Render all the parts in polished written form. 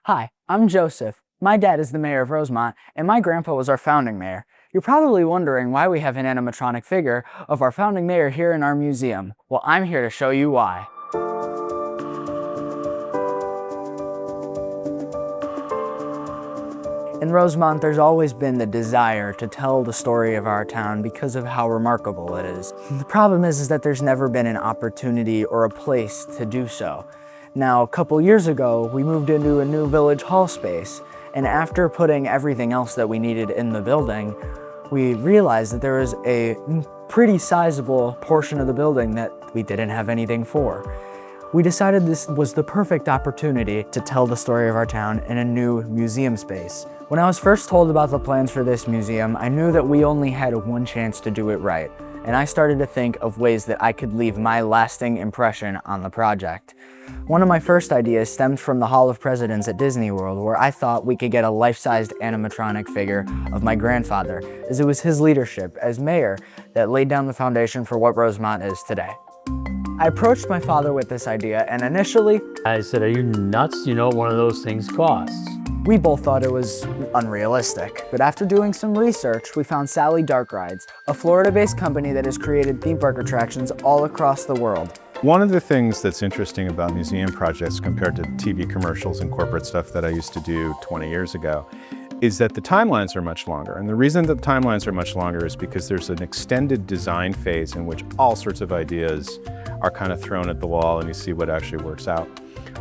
Hi, I'm Joseph. My dad is the mayor of Rosemont, and my grandpa was our founding mayor. You're probably wondering why we have an animatronic figure of our founding mayor here in our museum. Well, I'm here to show you why. In Rosemont, there's always been the desire to tell the story of our town because of how remarkable it is. The problem is that there's never been an opportunity or a place to do so. Now, a couple years ago, we moved into a new village hall space, and after putting everything else that we needed in the building, we realized that there was a pretty sizable portion of the building that we didn't have anything for. We decided this was the perfect opportunity to tell the story of our town in a new museum space. When I was first told about the plans for this museum, I knew that we only had one chance to do it right, and I started to think of ways that I could leave my lasting impression on the project. One of my first ideas stemmed from the Hall of Presidents at Disney World, where I thought we could get a life-sized animatronic figure of my grandfather, as it was his leadership as mayor that laid down the foundation for what Rosemont is today. I approached my father with this idea, and initially, I said, "Are you nuts? You know what one of those things costs?" we both thought it was unrealistic. But after doing some research, we found Sally Dark Rides, a Florida-based company that has created theme park attractions all across the world. One of the things that's interesting about museum projects compared to TV commercials and corporate stuff that I used to do 20 years ago is that the timelines are much longer. And the reason that the timelines are much longer is because there's an extended design phase in which all sorts of ideas are kind of thrown at the wall and you see what actually works out.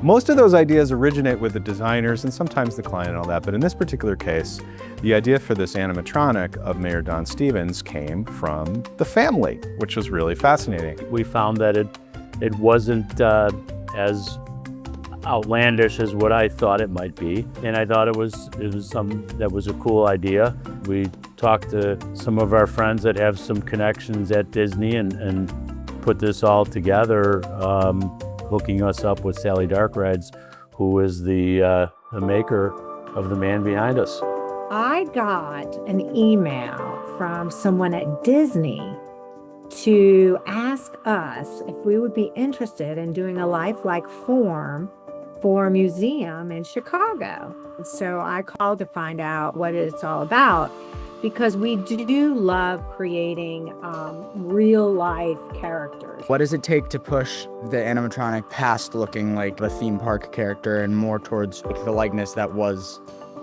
Most of those ideas originate with the designers and sometimes the client and all that, but in this particular case, the idea for this animatronic of Mayor Don Stevens came from the family, which was really fascinating. We found that it wasn't as outlandish as what I thought it might be, and I thought it was something that was a cool idea. We talked to some of our friends that have some connections at Disney and put this all together, hooking us up with Sally Dark Rides, who is the maker of the man behind us. I got an email from someone at Disney to ask us if we would be interested in doing a lifelike form for a museum in Chicago. So I called to find out what it's all about, because we do love creating real life characters. What does it take to push the animatronic past looking like a theme park character and more towards the likeness that was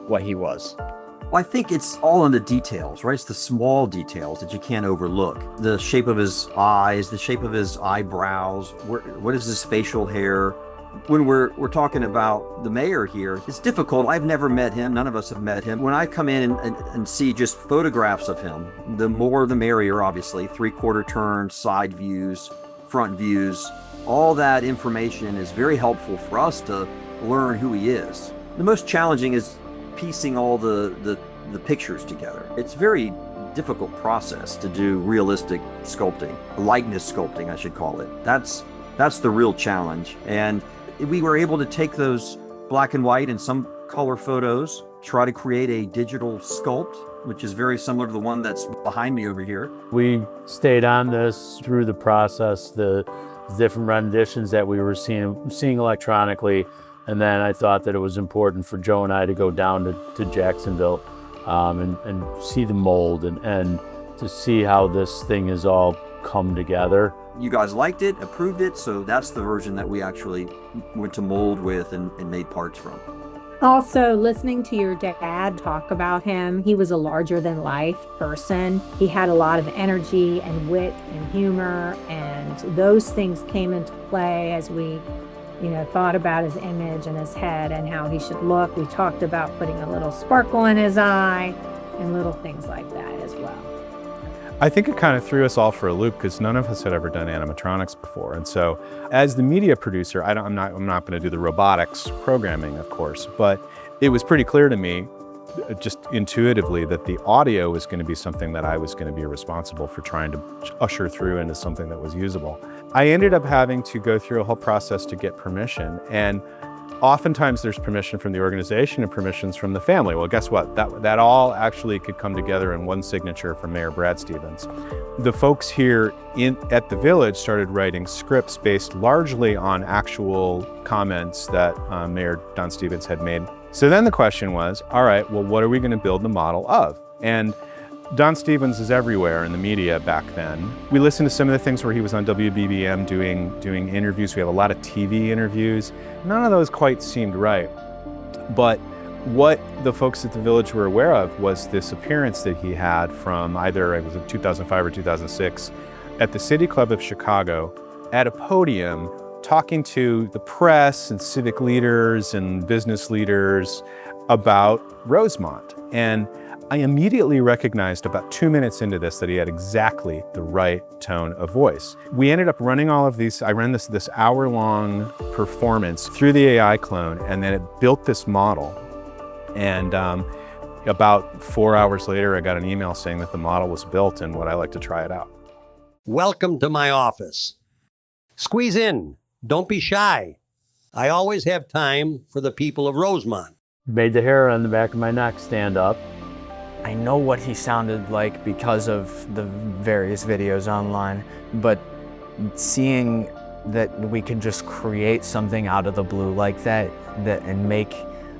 what he was? Well, I think it's all in the details, right? It's the small details that you can't overlook. The shape of his eyes, the shape of his eyebrows, what is his facial hair? When we're talking about the mayor here, it's difficult. I've never met him. None of us have met him. When I come in and see just photographs of him, the more the merrier, obviously. 3/4 turn, side views, front views, all that information is very helpful for us to learn who he is. The most challenging is piecing all the pictures together. It's a very difficult process to do realistic sculpting, likeness sculpting, I should call it. That's the real challenge. And we were able to take those black and white and some color photos, try to create a digital sculpt, which is very similar to the one that's behind me over here. We stayed on this through the process, the different renditions that we were seeing electronically. And then I thought that it was important for Joe and I to go down to Jacksonville and see the mold and to see how this thing has all come together. You guys liked it, approved it, so that's the version that we actually went to mold with and made parts from. Also, listening to your dad talk about him, he was a larger than life person. He had a lot of energy and wit and humor, and those things came into play as we thought about his image and his head and how he should look. We talked about putting a little sparkle in his eye and little things like that as well. I think it kind of threw us all for a loop because none of us had ever done animatronics before. And so as the media producer, I'm not going to do the robotics programming, of course, but it was pretty clear to me just intuitively that the audio was going to be something that I was going to be responsible for trying to usher through into something that was usable. I ended up having to go through a whole process to get permission, and oftentimes there's permission from the organization and permissions from the family. Well, guess what? That all actually could come together in one signature from Mayor Brad Stevens. The folks here at the village started writing scripts based largely on actual comments that Mayor Don Stevens had made So then the question was, all right, well, what are we going to build the model of? And Don Stevens is everywhere in the media back then. We listened to some of the things where he was on WBBM doing interviews. We have a lot of TV interviews. None of those quite seemed right. But what the folks at the Village were aware of was this appearance that he had from either, it was in 2005 or 2006, at the City Club of Chicago at a podium talking to the press and civic leaders and business leaders about Rosemont. And I immediately recognized about 2 minutes into this that he had exactly the right tone of voice. We ended up running all of these, I ran this hour-long performance through the AI clone, and then it built this model. And about 4 hours later, I got an email saying that the model was built and would I like to try it out. Welcome to my office. Squeeze in. Don't be shy. I always have time for the people of Rosemont. Made the hair on the back of my neck stand up. I know what he sounded like because of the various videos online, but seeing that we could just create something out of the blue like that and make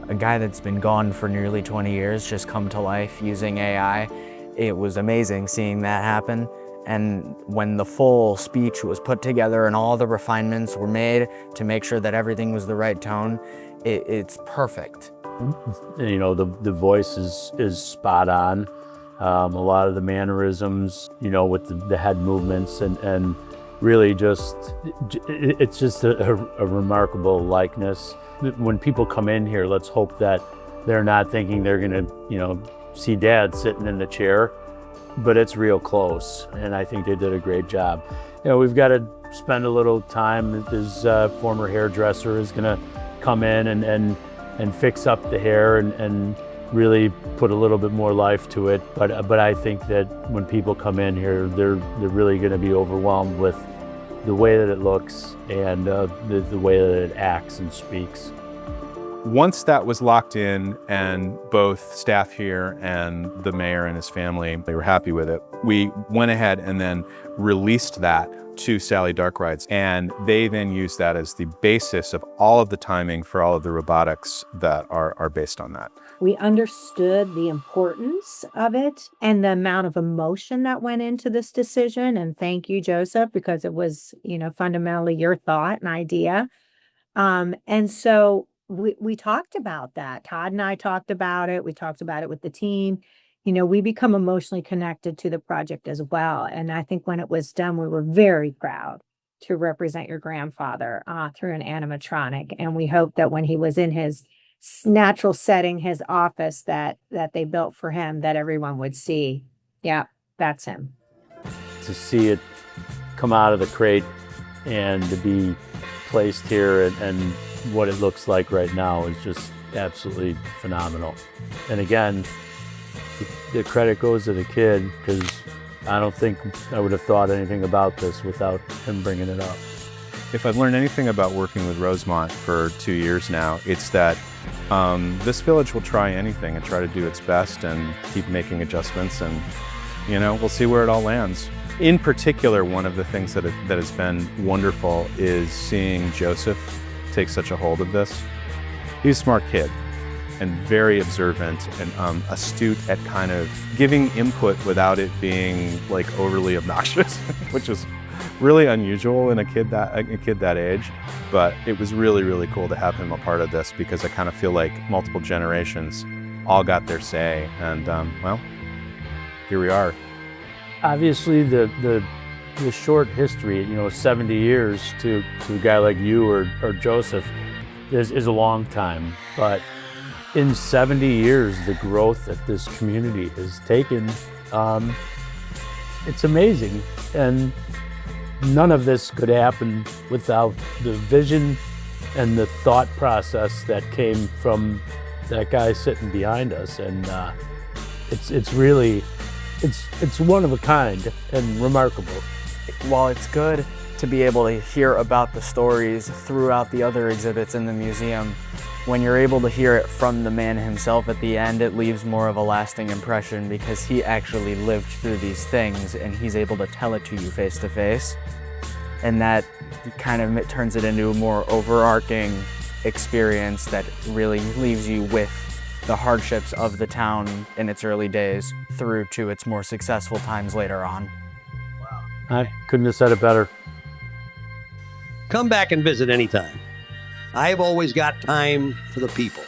a guy that's been gone for nearly 20 years just come to life using AI, it was amazing seeing that happen. And when the full speech was put together and all the refinements were made to make sure that everything was the right tone, it's perfect. You know, the voice is spot on. A lot of the mannerisms, you know, with the head movements and really just, it's just a remarkable likeness. When people come in here, let's hope that they're not thinking they're gonna, you know, see Dad sitting in the chair, but it's real close. And I think they did a great job. You know, we've got to spend a little time. His former hairdresser is gonna come in and fix up the hair and really put a little bit more life to it. But I think that when people come in here, they're really going to be overwhelmed with the way that it looks and the way that it acts and speaks. Once that was locked in and both staff here and the mayor and his family, they were happy with it, we went ahead and then released that to Sally Darkrides, and they then used that as the basis of all of the timing for all of the robotics that are based on that. We understood the importance of it and the amount of emotion that went into this decision. And thank you, Joseph, because it was, you know, fundamentally your thought and idea. And so we talked about that. Todd and I talked about it. We talked about it with the team. You know, we become emotionally connected to the project as well. And I think when it was done, we were very proud to represent your grandfather through an animatronic. And we hope that when he was in his natural setting, his office that they built for him, that everyone would see, yeah, that's him. To see it come out of the crate and to be placed here and what it looks like right now is just absolutely phenomenal. And again, the credit goes to the kid, because I don't think I would have thought anything about this without him bringing it up. If I've learned anything about working with Rosemont for 2 years now, it's that this village will try anything and try to do its best and keep making adjustments, and you know, we'll see where it all lands. In particular, one of the things that has been wonderful is seeing Joseph take such a hold of this. He's a smart kid and very observant and astute at kind of giving input without it being like overly obnoxious, which is really unusual in a kid that age. But it was really, really cool to have him a part of this, because I kind of feel like multiple generations all got their say, and well, here we are. Obviously, the short history, you know, 70 years to a guy like you or Joseph is a long time. But in 70 years, the growth that this community has taken, it's amazing. And none of this could happen without the vision and the thought process that came from that guy sitting behind us. And it's really, it's one of a kind and remarkable. While it's good to be able to hear about the stories throughout the other exhibits in the museum, when you're able to hear it from the man himself at the end, it leaves more of a lasting impression, because he actually lived through these things and he's able to tell it to you face to face. And that kind of turns it into a more overarching experience that really leaves you with the hardships of the town in its early days through to its more successful times later on. I couldn't have said it better. Come back and visit anytime. I've always got time for the people.